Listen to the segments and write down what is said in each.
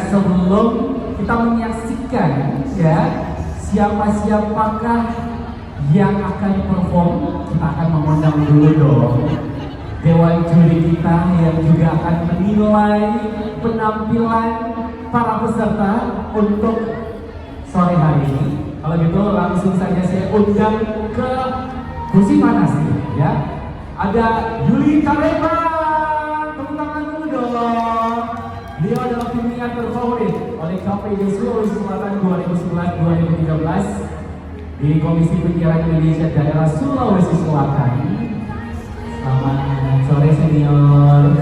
sebelum kita menyaksikan ya siapakah yang akan perform, kita akan mengundang dulu dong dewan juri kita yang juga akan menilai penampilan para peserta untuk sore hari ini. Kalau gitu langsung saja saya undang ke kursi panas ya. Ada Yuli Karema, tepuk tangan dulu dong. Beliau adalah pimpinan terfavorit oleh KPI Sulawesi Selatan 2011-2013 di Komisi Penyiaran Indonesia Daerah Sulawesi Selatan. Selamat sore senior.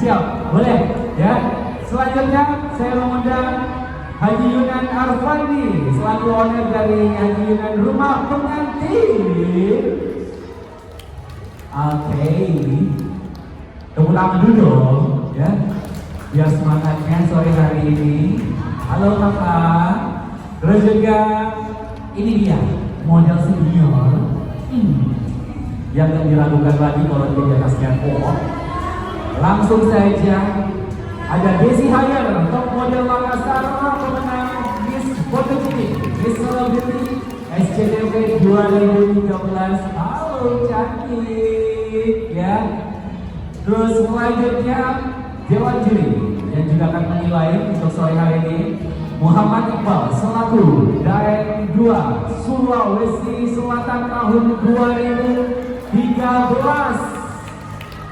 Siap, boleh ya. Selanjutnya saya mengundang Haji Yunan Arfandi selaku owner dari Haji Yunan Rumah Pengantin. Oke, tepuk tangan dulu dong ya, biar semangatnya sore hari ini. Halo kakak. Terus juga ini dia model senior yang gak diragukan lagi kalau dia di atas pohon. Langsung saja ada Desi Hayer, top model Makassar, pemenang Miss Photogenic, Miss Celebrity SCTV 2013. Halo cantik ya. Terus selanjutnya dewan juri yang juga akan menilai untuk sore hari ini Muhammad Iqbal selaku Daeng 2 Sulawesi Selatan tahun 2013.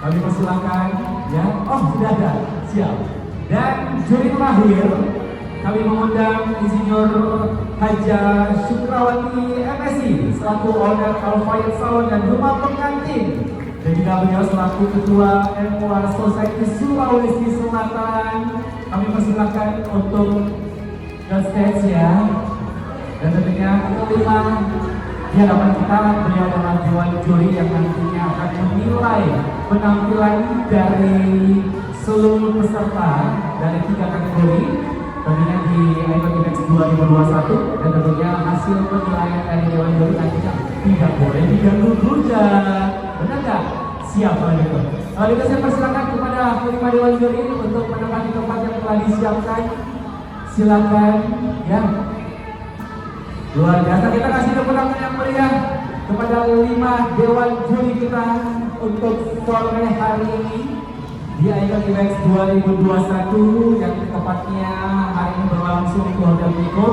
Kami persilakan ya. Oh sudah ada, siap. Dan juri terakhir kami mengundang Insinyur Haja Syukrawati MSI selaku owner Al-Fayed Salon dan Rumah Pengantin, dan juga beliau selaku Ketua MUA Society Sulawesi Selatan. Kami persilakan untuk ke stage ya. Dan tentunya kelima di hadapan kita beliau adalah dewan juri yang nantinya akan menilai penampilan dari seluruh peserta dari 3 kategori tentunya di Icon Index 2021, dan tentunya hasil penilaian dari dewan juri nantinya tidak boleh diganggu gugat. Benar nggak? Siap kalau gitu. Kalau gitu saya persilakan kepada kelima dewan juri untuk menempati tempat yang telah disiapkan. Silakan ya. Luar biasa, kita kasih tepuk tangan yang meriah kepada 5 dewan juri kita untuk sore hari ini di Icon Index 2021 yang tepatnya hari ini berlangsung di Hotel Miko,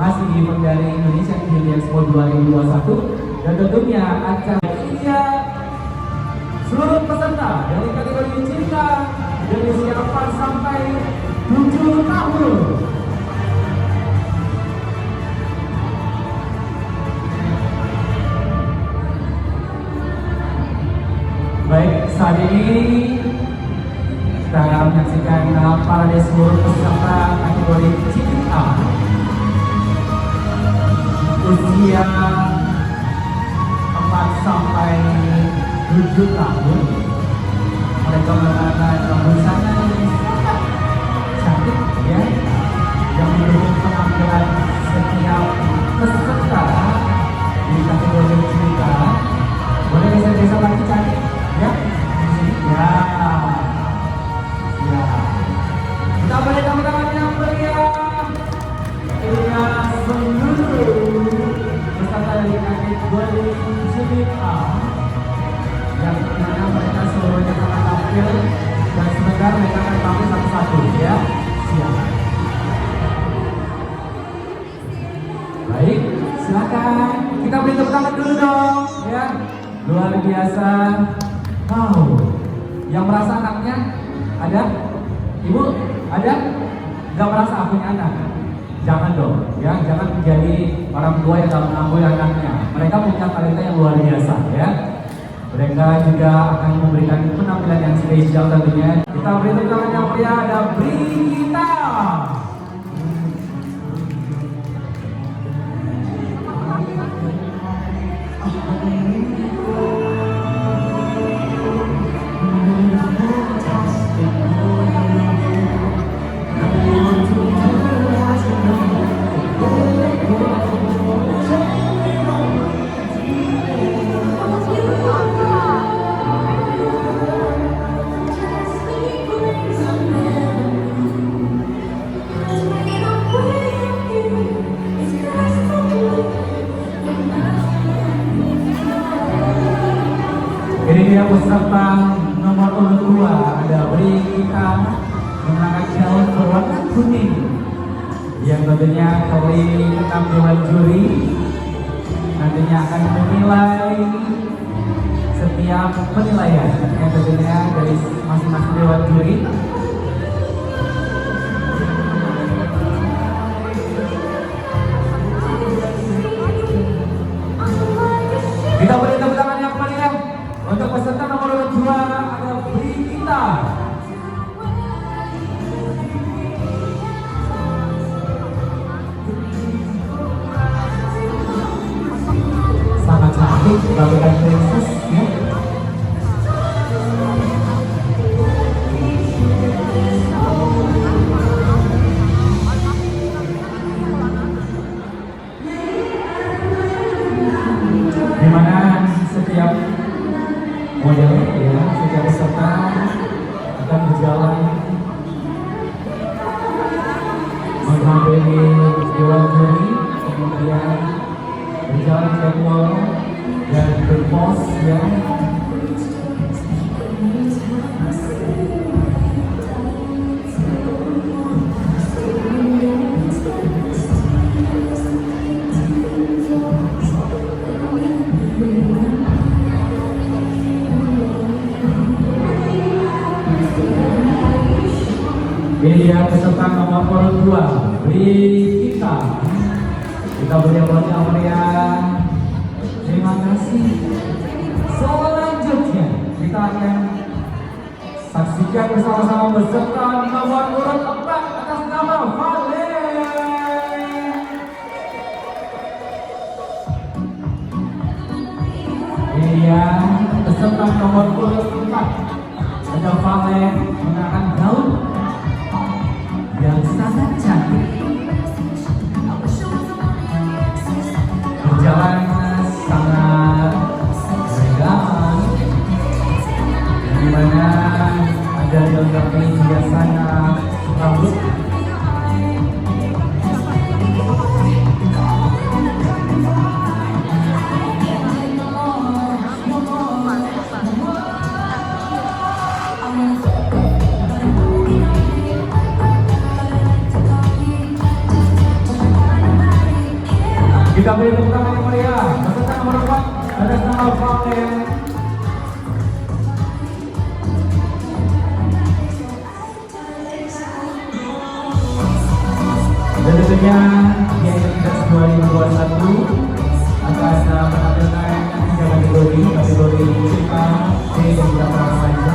masih di event dari Indonesia Beauty Expo 2021. Dan tentunya acara ini ya, seluruh peserta dari kategori cinta dari usia 4 sampai 7 tahun. Baik, saat ini kita akan menyaksikan parade seluruh peserta kategori cinta usia 4 sampai 7 tahun. Mereka menggunakan busana yang cantik ya, yang mendukung penampilan setiap peserta di kategori cinta. Boleh geser-geser lagi cantik ya, di sini ya. Ya, kita beri tepuk tangan yang meriah. Inilah seluruh peserta dari kategori cinta yang dimana mereka seluruhnya akan tampil, dan sebentar mereka akan tampil satu-satu ya. Siap. Baik, silakan kita beri tepuk tangan dulu dong ya. Luar biasa. Wow, yang merasa anaknya ada? Ibu ada? Gak merasa punya anak? Jangan dong ya, jangan menjadi orang tua yang gak mengakui anaknya. Mereka punya talenta yang luar biasa ya. Mereka juga akan memberikan penampilan yang spesial tentunya. Kita beri tepuk tangan yang meriah, ada Brita. Ini dia peserta nomor urut 2, ada Brita mengangkat gaun berwarna kuning yang tentunya dari 6 dewan juri nantinya akan menilai setiap penilaian yang tentunya dari masing-masing dewan juri. Kita beri tepuk tangan yang meriah untuk peserta nomor urut 2 ada Brita. Sangat cantik, bagaikan princess ya. Dimana setiap model ya, setiap peserta akan berjalan menghampiri dewan juri, kemudian berjalan catwalk dan berpose ya. Ini dia peserta nomor urut 2, Brita. Kita beri aplaus yang meriah. Terima kasih. Selanjutnya kita akan saksikan bersama-sama peserta nomor urut 4 atas nama Valen. Ini dia peserta nomor urut 4 ada Valen mengenakan gaun yang sangat cantik, berjalan sangat elegan, di mana ada dilengkapi hiasan rambut. Kita beri tepuk tangan yang meriah. Peserta nomor 4 atas nama Valen. Dan tentunya di Index 2021 akan menampilkan 3 kategori musika, C dan juga remaja.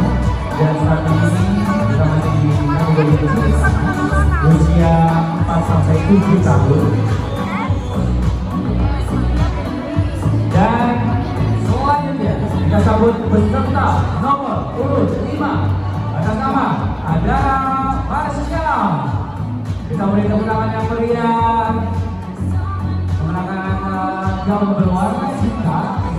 Dan saat ini kita masih di kategori usia 4 sampai 7 tahun. Dan selanjutnya kita sambut peserta nomor urut 5 atas nama ada Pasya. Kita beri tepuk tangan yang meriah. Mengenakan gaun berwarna hitam.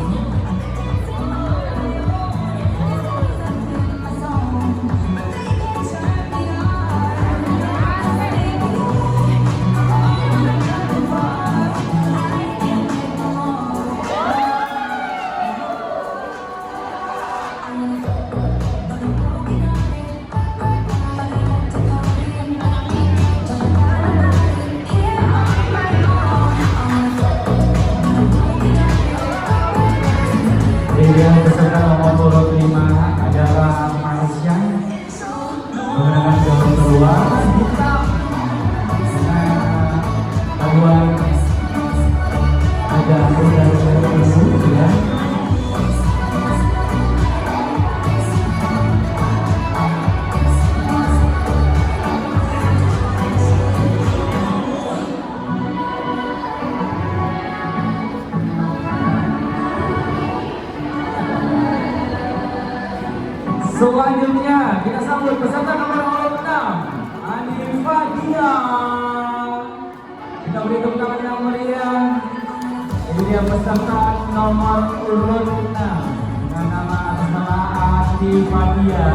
Yang peserta nomor urut 5 adalah Marsha menggunakan gaun berwarna hitam dengan paduan ada udara biru ya. Selanjutnya kita sambut peserta nomor 6 Anifa Dia. Kita beri tepuk tangan yang meriah. Ini dia peserta nomor urut 6 dengan nama Anifa Dia.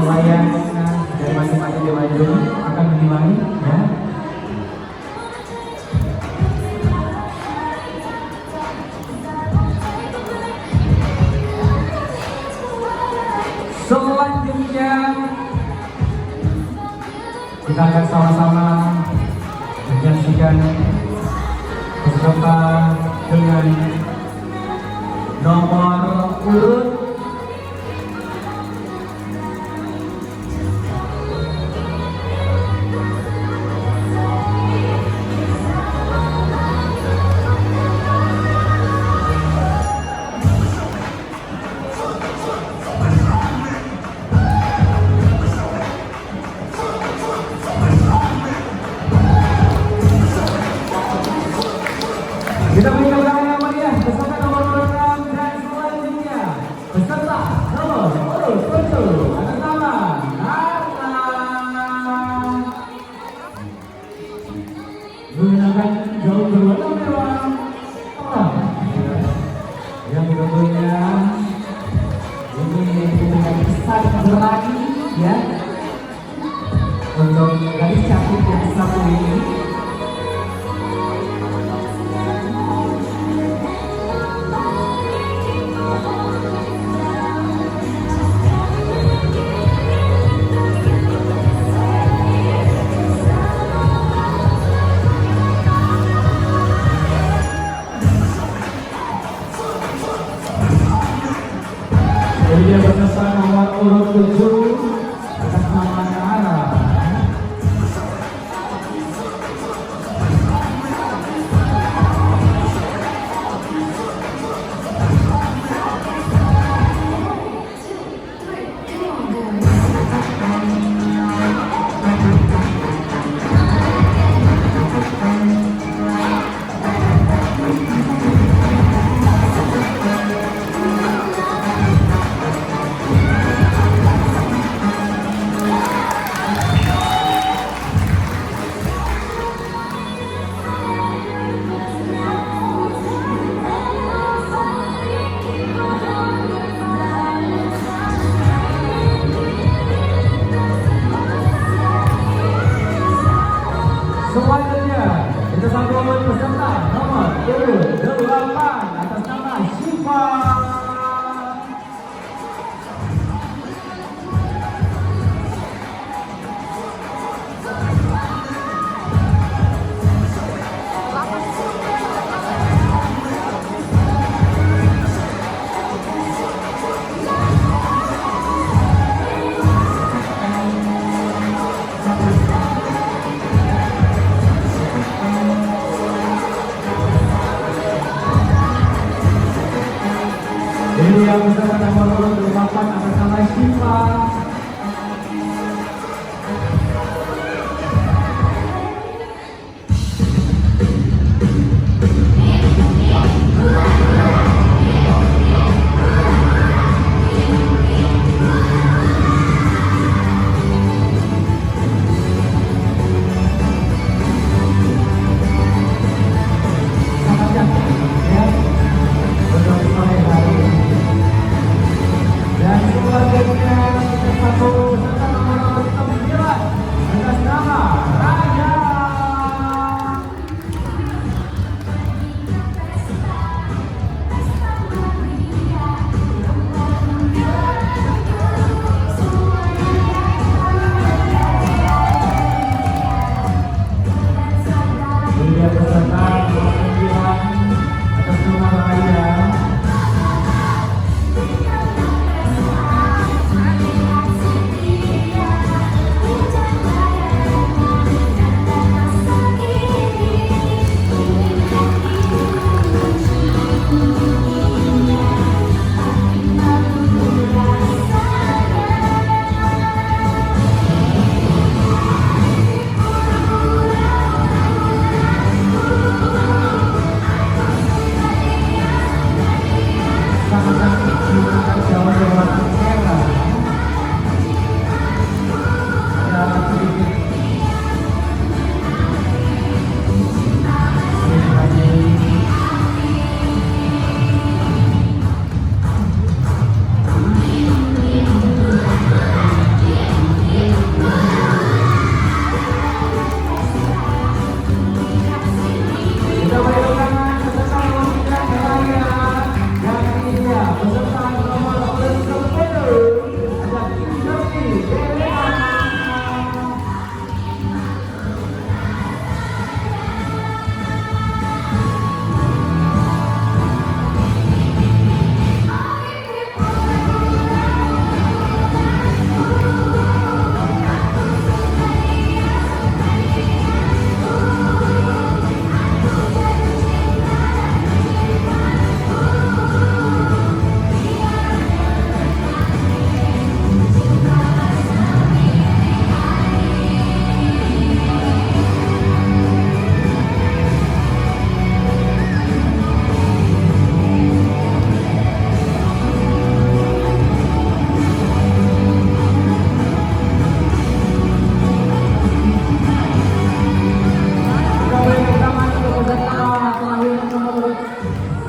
nelayan dari masing-masing dewan juri akan menilai ya. Selanjutnya kita akan sama-sama menyaksikan peserta dengan nomor urut kita berikan tangan yang meriah beserta nomor urut 6 dan selanjutnya beserta nomor urut 7 atas nama Nana menggunakan gaun berwarna merah terang yang tentunya ini dengan kesan berani ya untuk gadis cantik yang satu ini. Dia beserta nomor urut 7 atas nama Nara. Selanjutnya kita sambut peserta nomor urut 8 atas nama Syifa. Ini yang beserta nomor urut 8 atas nama Syifa. Sangat cantik ya untuk sore hari ini.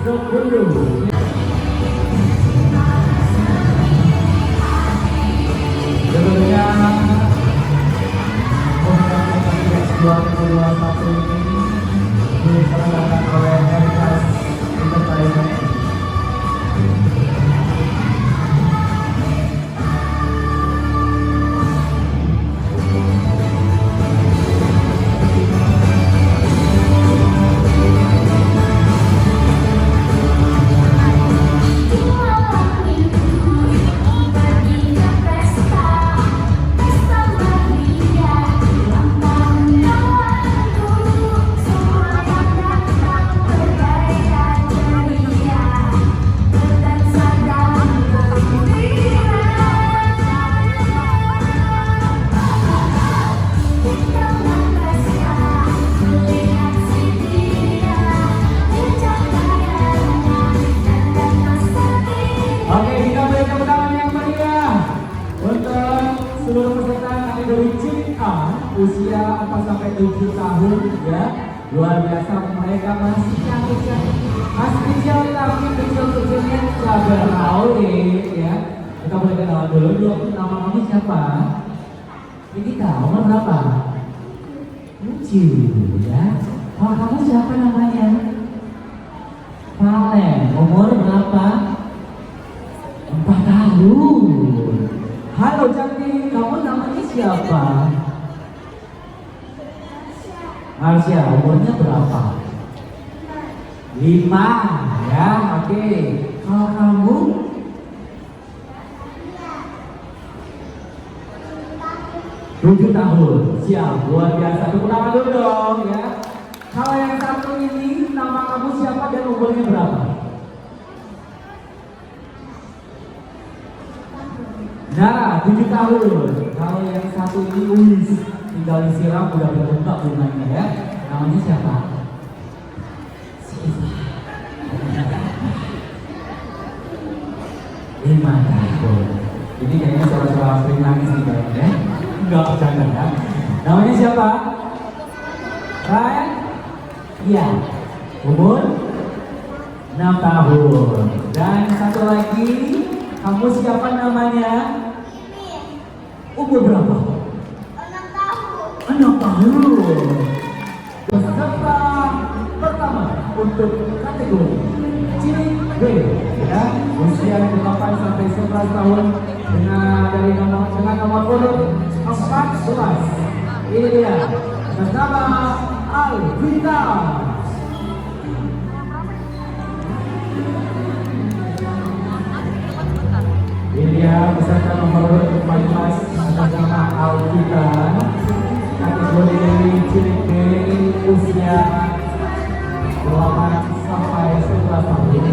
Sebelum sebelumnya program 2021 ini diselenggarakan oleh Heritas Entertainment. Seluruh peserta kategori cilik A usia 4 sampai 7 tahun ya, luar biasa, mereka masih cantik-cantik, masih kecil tapi kecil-kecilnya cabai rawit ya. Kita boleh kenalan dulu. Nama kamu siapa? Ini tahu umur berapa? Lucu ya. Kalau kamu siapa namanya? Valen. Umur berapa? 4 tahun. Halo cantik, kamu namanya siapa? Marsha, umurnya berapa? 5 ya, oke. Kalau kamu? 7 tahun, siap, luar biasa. Tepuk tangan dulu dong ya. Kalau yang satu ini, nama kamu siapa dan umurnya berapa? Nah, 7 tahun. Kalau yang satu ini tinggal disiram udah berkembang bunganya ya. Namanya siapa? Siva. 5 tahun. Ini kayaknya suara-suara sering nangis nih kayaknya ya. Enggak, bercanda ya. Namanya siapa? Ryan? Iya. Umur 6 tahun. Dan satu lagi, kamu siapa namanya? Umur berapa? 6 tahun. 6 tahun. Peserta pertama untuk kategori cilik B ya, usia 8 sampai 11 tahun dengan nomor urut 14. Ini dia bersama Alvita. Ini dia peserta nomor urut 14 atas nama Alvita, kategori cilik B usia 8 sampai 11 tahun.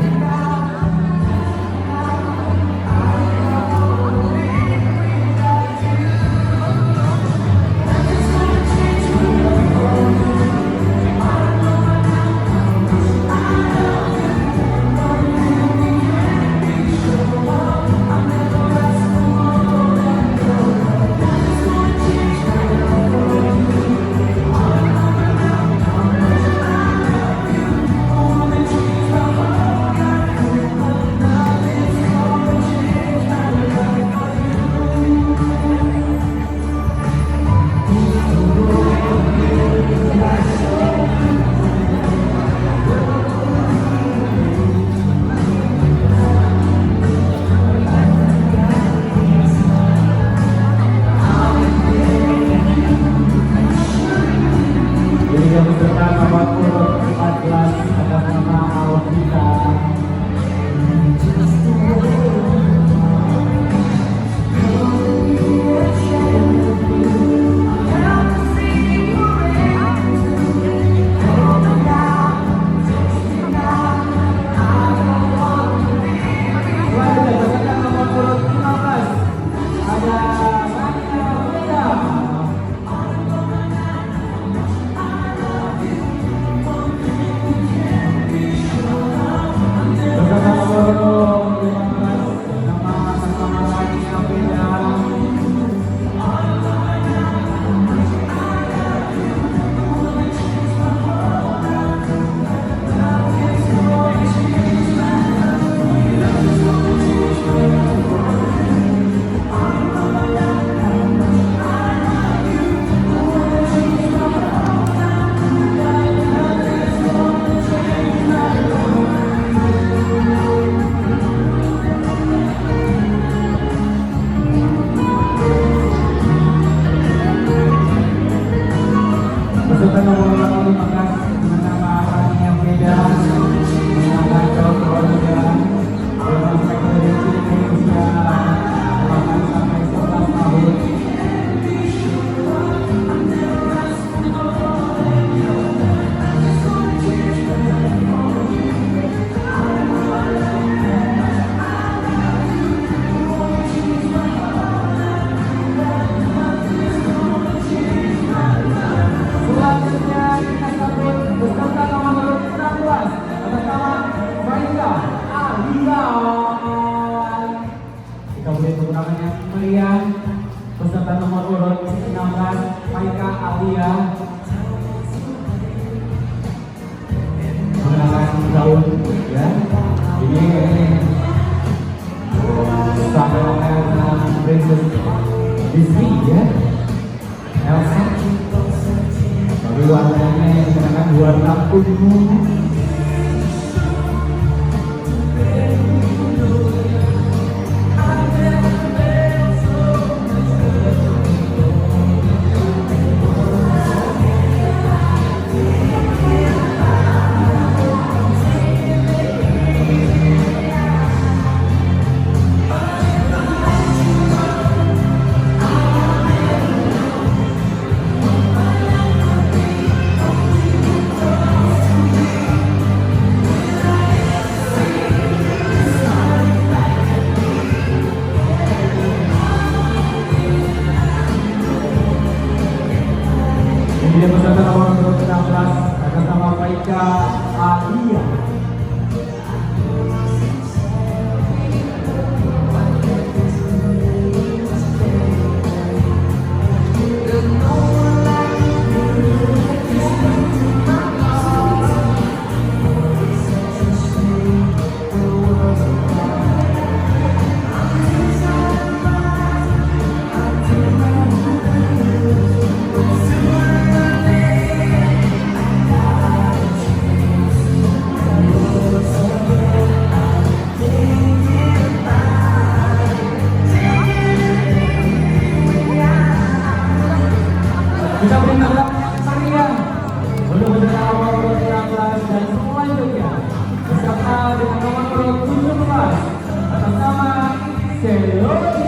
warna ungu. Dia peserta nomor 16 atas nama Faika Alia. Kita beri tanda meriah untuk peserta nomor 16 dan selanjutnya beserta dengan nomor 17 atas nama Seloni.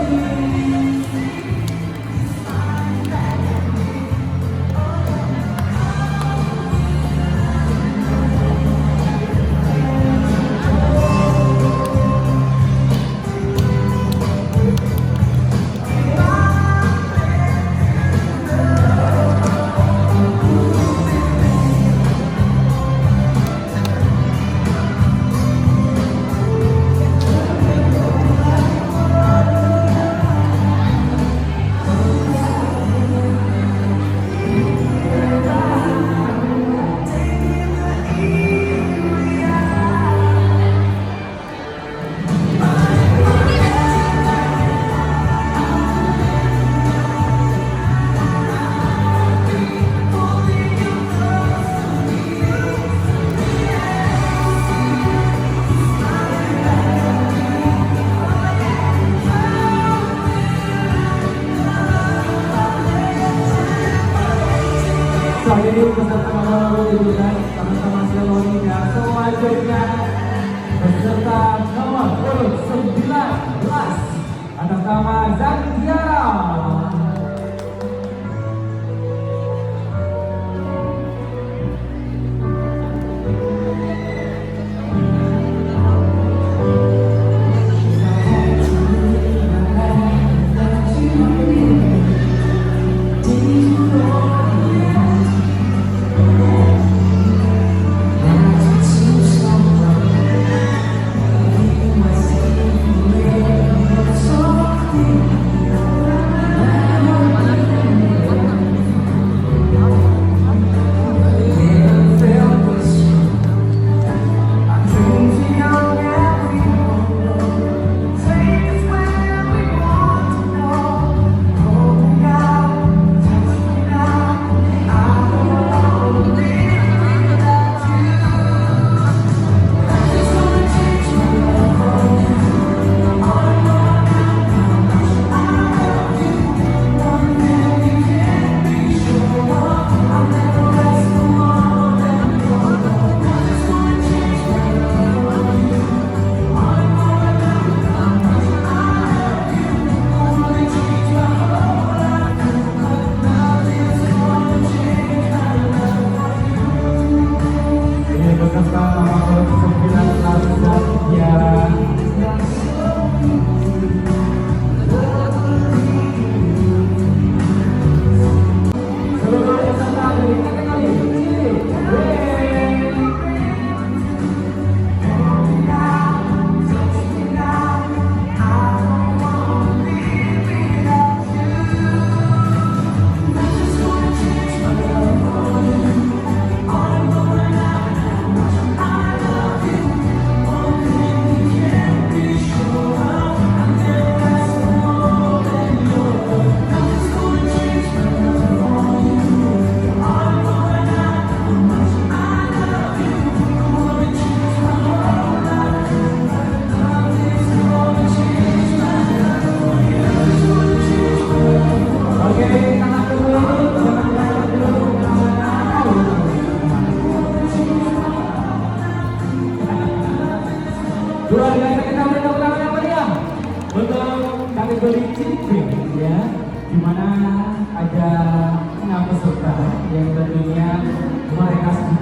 Saat ini peserta nomor 17 sama-sama Seloni dan selanjutnya peserta nomor 19 atas nama Zantiara. Thank you.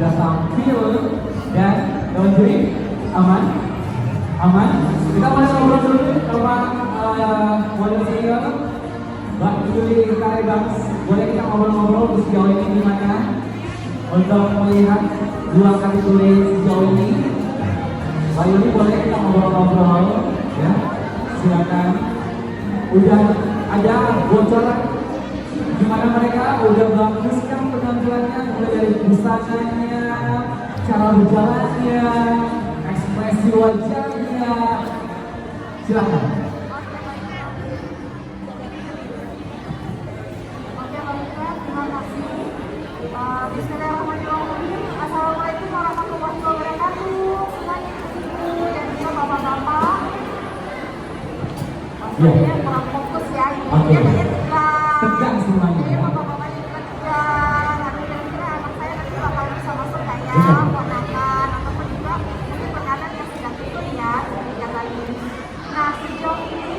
sudah tampil dan kawan juri aman, aman. Kita mulai ngobrol dulu sama model senior, Mbak Yuli Karebang. Boleh kita ngobrol-ngobrol sejauh ini gimana untuk melihat dua kategori sejauh ini? Mbak Yuli boleh kita ngobrol-ngobrol ya? Silakan. Udah ada bocoran gimana mereka udah bagus kan penampilannya, mulai dari busananya, cara berjalannya, ekspresi wajahnya. Silakan. Oke, baiklah, terima kasih. Bismillahirrahmanirrahim. Assalamualaikum warahmatullahi wabarakatuh. Semuanya ibu dan juga bapak-bapak. Maksudnya kurang fokus ya. Oke. Tegak semuanya. Jadi bapak-bapaknya juga tegak. Nanti kira-kira anak saya nanti bakal bisa masuk nggak ya? Iya. Ponakan ataupun juga mungkin ponakan yang sudah turun ya di kegiatan ini. Nah, sejauh ini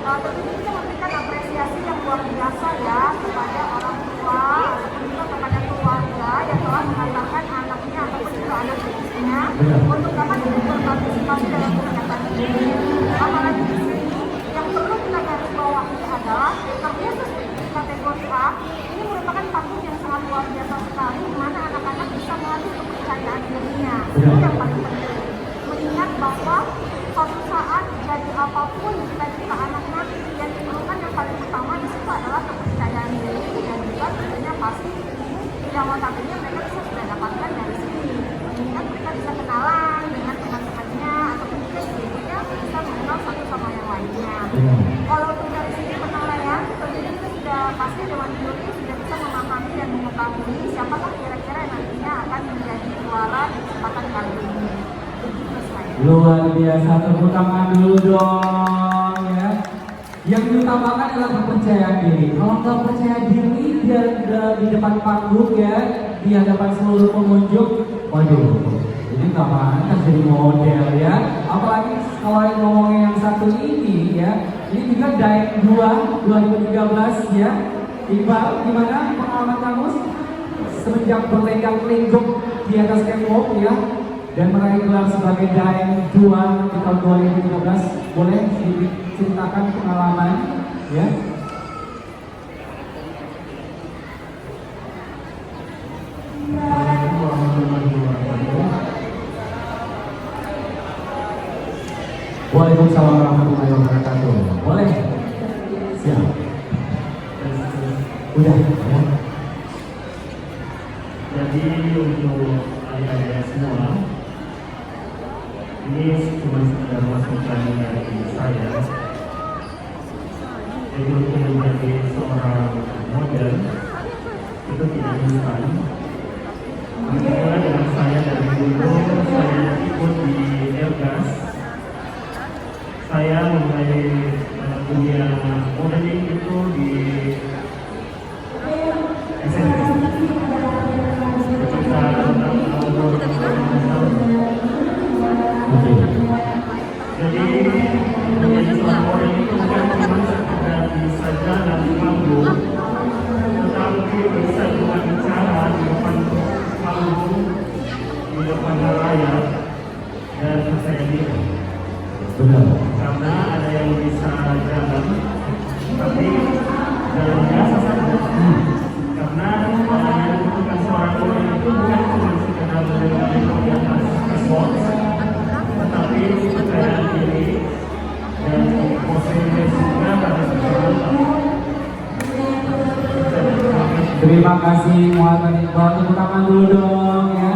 tentunya kita memberikan apresiasi yang luar biasa ya kepada orang tua ataupun juga kepada keluarga yang telah mengantarkan anaknya ataupun juga anak cucunya untuk dapat ikut berpartisipasi dalam kegiatan ini. Apalagi di sini yang perlu kita garis bawahi adalah terkhusus di kategori A ini merupakan panggung yang sangat luar biasa sekali di mana anak-anak bisa melatih kepercayaan dirinya. Itu yang paling penting. Mengingat bahwa suatu saat jadi apapun cita-cita anak nanti yang diperlukan yang paling utama di situ adalah kepercayaan diri dan juga tentunya pasti ini yang notabene mereka bisa sudah dapatkan dari sini. Mengingat mereka bisa kenalan dengan teman-temannya ataupun juga ibunya bisa mengenal satu sama yang lainnya. Kalau dari segi penilaian tentunya kita sudah pasti Dewan Juri sudah bisa memahami dan mengetahui siapakah kira-kira yang nantinya akan menjadi juara di kesempatan kali ini. Luar biasa, tepuk tangan dulu dong ya. Yang diutamakan adalah kepercayaan diri. Kalau nggak percaya diri di depan panggung ya, di hadapan seluruh pengunjung, waduh, ini nggak pantas jadi model ya. Apalagi kalau yang ngomongin yang satu ini ya, ini juga Daeng 2 2013 ya. Iqbal, gimana pengalaman kamu semenjak berlenggak-lenggok di atas catwalk ya? Dan meraih gelar sebagai Daeng 2 di tahun 2013, boleh diceritakan pengalaman ya? Waalaikumsalam warahmatullahi wabarakatuh. Boleh? Siap. Udah ya. Jadi untuk adik-adik semua, ini cuma sekedar masukan dari saya. Jadi untuk menjadi seorang model itu tidak instan. Mulai dengan saya dari dulu saya ikut di Airgas. Saya mulai dunia modeling itu di SMP. Sekitar tahun 2006. Jadi menjadi seorang model itu bukan cuma sekedar bisa jalan di panggung, tetapi bisa juga bicara di depan panggung, di depan layar, dan percaya diri. Benar. Karena ada yang bisa jalan, tapi jalan biasa saja. Karena yang dibutuhkan seorang model itu bukan cuma sekedar menengok di atas sport, tetapi kepercayaan diri dan posisi juga pada seseorang. Terima kasih Muhammad Iqbal, tepuk tangan dulu dong ya.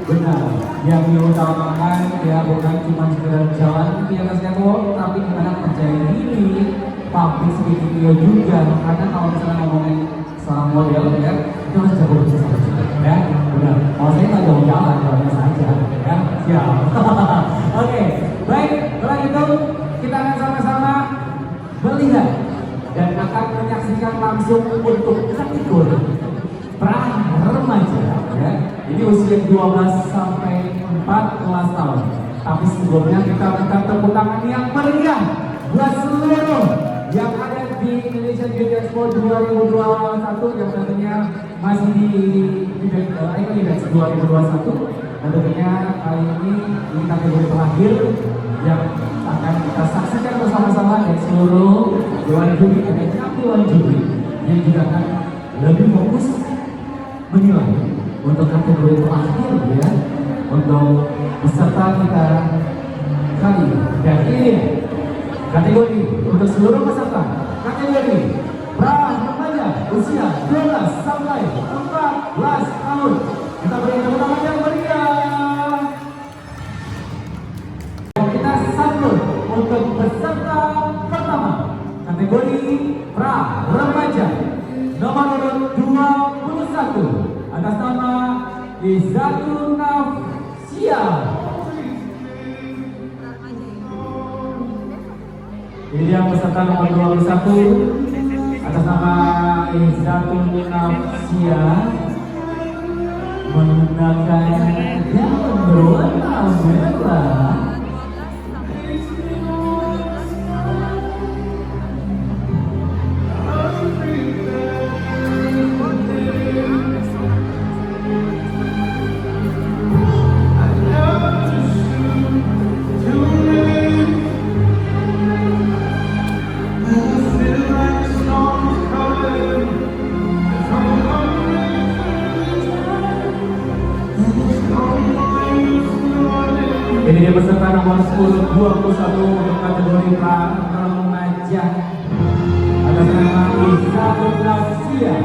Benar, yang diutamakan ya bukan cuma sekedar jalan di atas catwalk, tapi gimana percaya diri, public speaking juga. Karena kalau misalnya ngomongin seorang model ya, itu harus jago bersama juga ya. Benar, kalau saya nggak jauh jalan, jalannya saja ya. Siap. Oke, baik, setelah itu kita akan sama-sama melihat dan akan menyaksikan langsung untuk kategori pra remaja ya. Ini usia 12 sampai 14 tahun. Tapi sebelumnya kita minta tepuk tangan yang meriah buat seluruh yang ada di Indonesia. Indonesian Beauty Expo 2021 yang tentunya masih di event Icon Events 2021. Dan tentunya kali ini kategori terakhir yang akan kita saksikan bersama-sama dari seluruh dewan juri, ada 60-an juri yang juga akan lebih fokus menilai untuk kategori terakhir ya untuk peserta kita kali ini. Dan ini kategori untuk seluruh peserta kategori pra remaja usia 12 sampai 14 tahun. Kita beri tepuk tangan yang meriah. Kita sambut untuk peserta pertama kategori pra remaja nomor urut 21 atas nama Izzatun Nafsia. Ini dia peserta nomor 21 atas nama Izzatun Nafsia menggunakan gaun berwarna merah. Ini dia peserta nomor 10 21 untuk kategori pra remaja atas nama Izzatun Nafsia.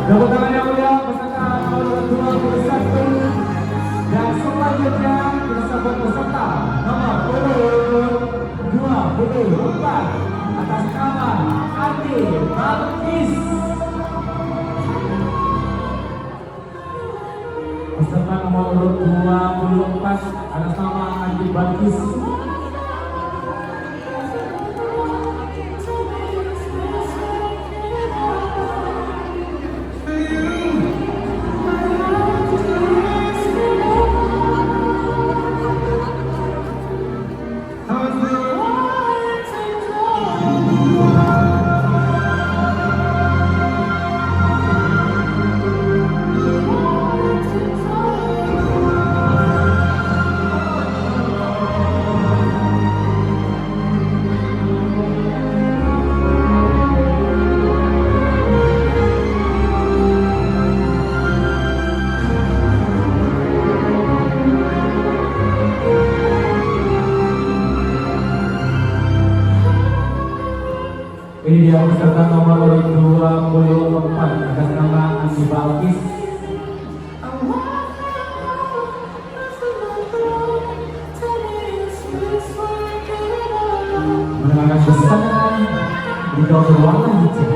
Tepuk tangan yang mulia peserta nomor 21 dan selanjutnya kita sambut peserta nomor urut 24 atas nama Andi Balkis. Peserta nomor urut 24 atas nama Andi Balkis. Ini dia peserta nomor urut 24 atas nama Andi Balkis. Mengenakan busana di gaun berwarna hijau.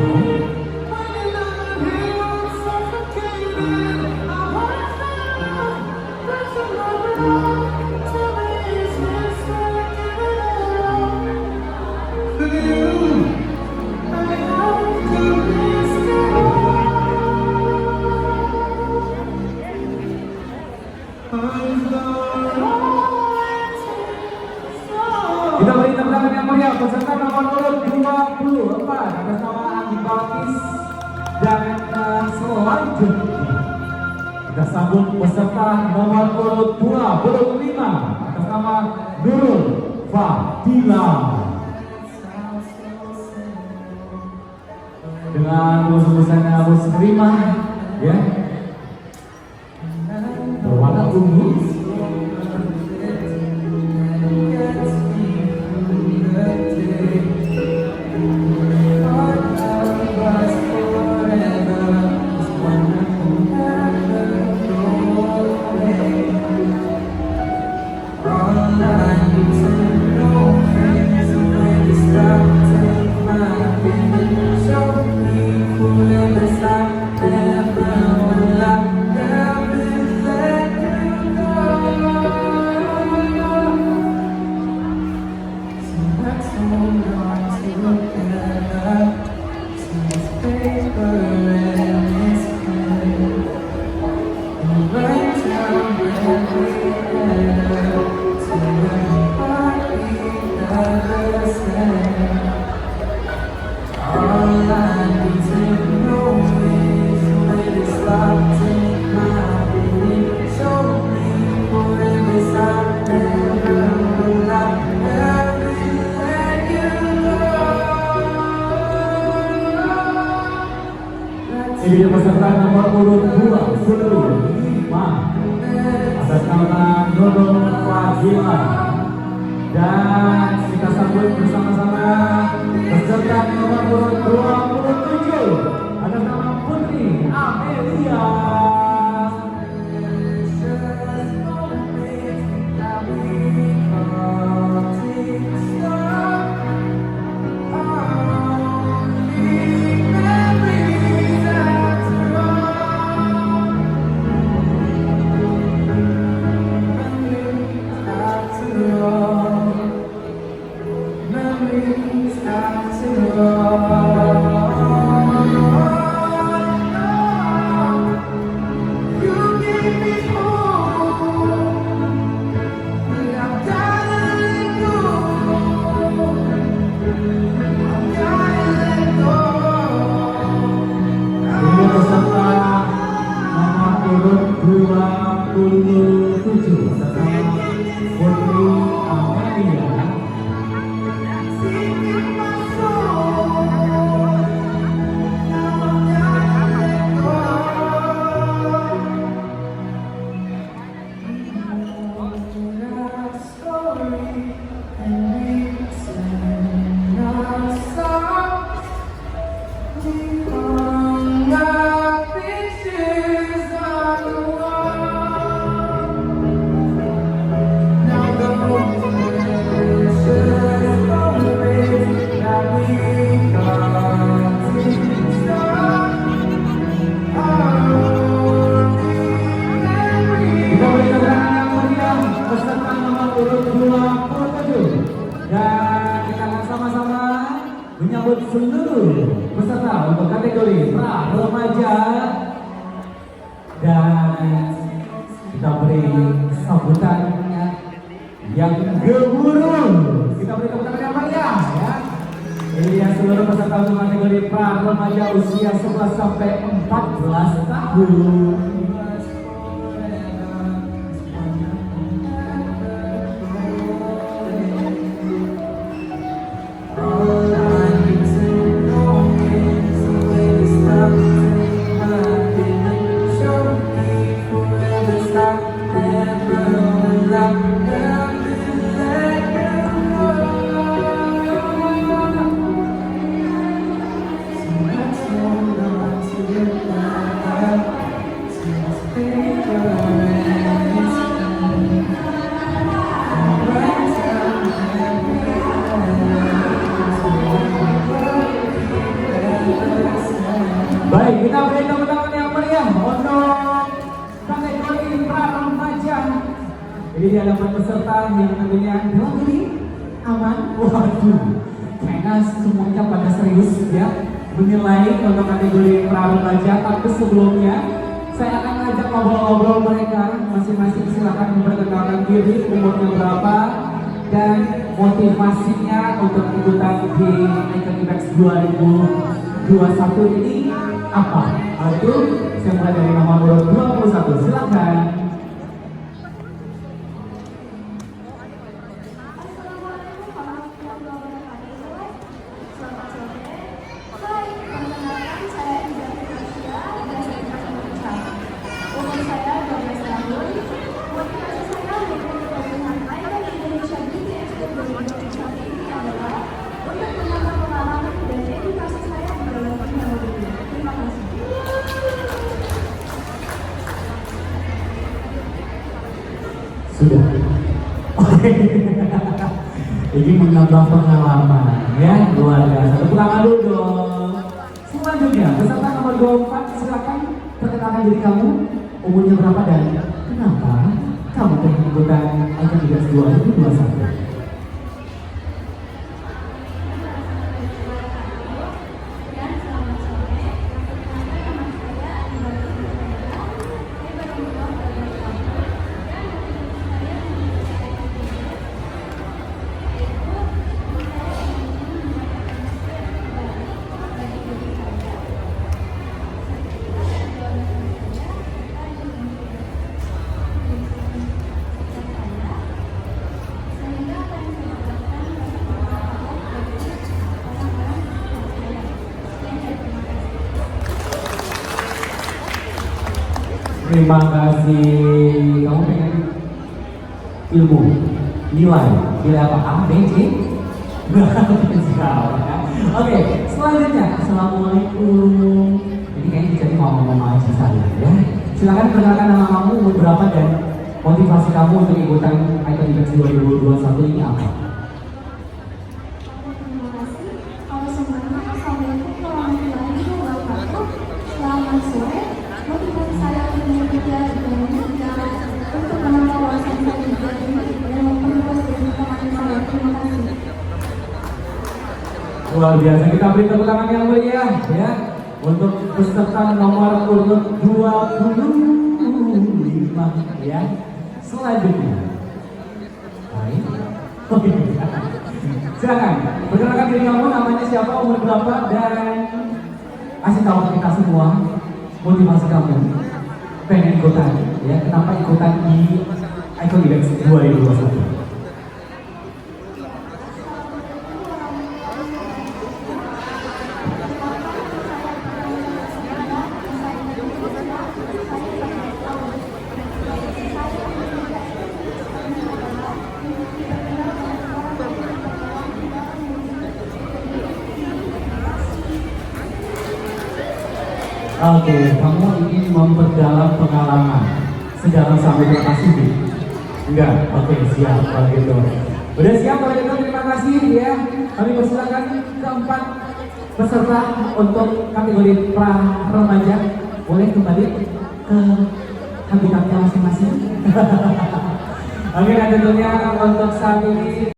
Kita beri tepuk tangan yang meriah peserta nomor urut 24 atas nama Andi Balkis dan selanjutnya kita sambut peserta nomor urut 25 atas nama Nurul Fadila dengan busana muslimah ya berwarna ungu. Ini peserta nomor urut 25 atas nama Nurul Fadila, dan kita sambut bersama-sama peserta nomor urut 27 atas nama Putri Amelia. Menyambut seluruh peserta untuk kategori pra remaja, dan kita beri sambutan yang gemuruh. Kita beri tepuk tangan yang meriah ya. Ini dia seluruh peserta untuk kategori pra remaja usia 11 sampai 14 tahun. Baik, kita beri tepuk tangan yang meriah untuk kategori pra remaja. Ini dia 8 peserta yang tentunya dalam diri aman. Waduh, kayaknya semuanya pada serius ya menilai untuk kategori pra remaja. Tapi sebelumnya saya akan ngajak ngobrol-ngobrol mereka masing-masing. Silakan memperkenalkan diri, umurnya berapa, dan motivasinya untuk ikutan di Icon Ibex 2021 ini apa? Itu saya mulai dari nomor urut 21. Silakan. Assalamualaikum warahmatullahi wabarakatuh. Selamat sore. Hai, perkenalkan saya Ida Fitricia dari Sekolah Indonesia. Umur saya 12 tahun. Motivasi saya mengikuti pelatihan Icon Indonesia Beauty Expo 2021 ini adalah untuk menambah pengalaman dan edukasi saya di dalam teknologi. Terima kasih. Sudah. Oke. Ini menambah pengalaman ya, luar biasa. Tepuk tangan dulu dong. Selanjutnya, peserta nomor 24, silakan perkenalkan diri kamu, umurnya berapa dan kenapa kamu pengen ikutan Icon Events 2021? Terima kasih. Kamu pengen ilmu, nilai apa? A, B, C? Oke, selanjutnya. Assalamualaikum. Ini kayaknya jadi mau ngomong aja saya ya. Silakan perkenalkan nama kamu, umur berapa dan motivasi kamu untuk ikutan Icon Events 2021 ini apa? Terima kasih. Halo semuanya, Assalamualaikum warahmatullahi wabarakatuh. Selamat sore. Motivasi saya untuk mengikuti event ini adalah untuk menambah wawasan saya juga dan memperluas ilmu pengetahuan saya. Terima kasih. Luar biasa, kita beri tepuk tangan yang mulia ya untuk peserta nomor urut 25 ya. Selanjutnya. Baik. Oke. Silakan, perkenalkan diri kamu, namanya siapa, umur berapa, dan kasih tahu kita semua motivasi kamu pengen ikutan ya, kenapa ikutan di Icon Events 2021. Oke, kamu ingin memperdalam pengalaman sedalam sampai ke Pasifik? Enggak? Oke, siap kalau gitu. Udah siap kalau gitu, terima kasih ya. Kami persilakan keempat peserta untuk kategori pra remaja. Boleh kembali ke habitatnya masing-masing. Oke, dan tentunya untuk saat ini